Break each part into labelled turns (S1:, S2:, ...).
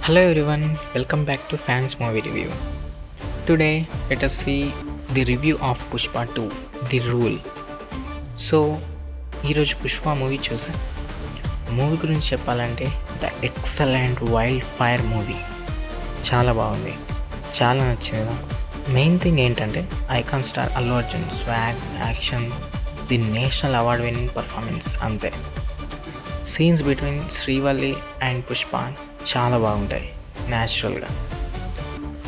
S1: Hello everyone, welcome back to Fans Movie Review. Today, let us see the review of Pushpa 2, The Rule. So ఈరోజు Pushpa movie చూసాను. Movie గురించి చెప్పాలంటే the excellent wild fire movie. చాలా బాగుంది, చాలా నచ్చింది నాకు. మెయిన్ థింగ్ ఏంటంటే icon star Allu Arjun swag, action, the national award winning performance అంతే. Scenes between Srivalli and Pushpa చాలా బాగుంటాయి న్యాచురల్గా.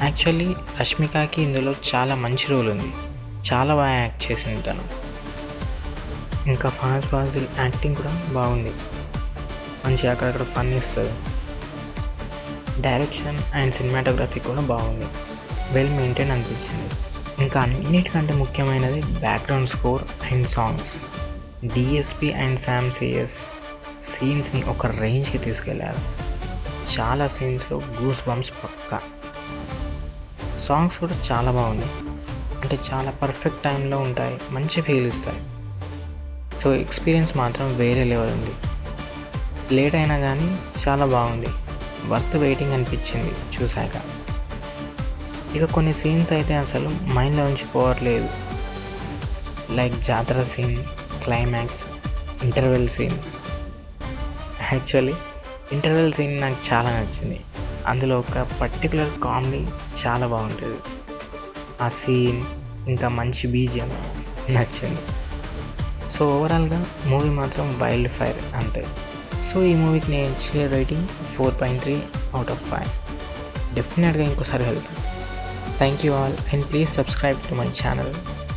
S1: యాక్చువల్లీ రష్మికకి ఇందులో చాలా మంచి రోల్ ఉంది, చాలా బాగా యాక్ట్ చేసింది తను. ఇంకా ఫాజిల్ యాక్టింగ్ కూడా బాగుంది, మంచిగా అక్కడక్కడ ఫన్ ఇస్తుంది. డైరెక్షన్ అండ్ సినిమాటోగ్రఫీ కూడా బాగుంది, వెల్ మెయింటైన్ అనిపించింది. ఇంకా అన్నిటికంటే ముఖ్యమైనది background score and songs. DSP and Sam CS సీన్స్ని ఒక రేంజ్కి తీసుకెళ్లారు. చాలా సీన్స్లో గూస్ బంప్స్ పక్కా. సాంగ్స్ కూడా చాలా బాగున్నాయి, అంటే చాలా పర్ఫెక్ట్ టైంలో ఉంటాయి, మంచి ఫీల్ ఇస్తాయి. సో ఎక్స్పీరియన్స్ మాత్రం వేరే లెవెల్ ఉంది. లేట్ అయినా కానీ చాలా బాగుంది, వర్త్ వెయిటింగ్ అనిపించింది చూశాక. ఇక కొన్ని సీన్స్ అయితే అసలు మైండ్లో నుంచి పోవట్లేదు, లైక్ జాతర scene, climax, interval scene. Actually interval scene నాకు చాలా నచ్చింది. అందులో ఒక పర్టికులర్ కామెడీ చాలా బాగుంటుంది. ఆ సీన్ ఇంకా మంచి బీజిఎం నచ్చింది. సో ఓవరాల్గా మూవీ మాత్రం వైల్డ్ ఫైర్ అంతే. సో ఈ మూవీకి నేను ఇచ్చే రేటింగ్ 4.3/5. డెఫినెట్గా ఇంకోసారి వెళ్తాను. Thank you all and please subscribe to my channel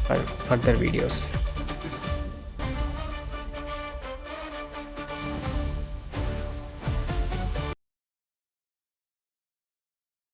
S1: for further videos.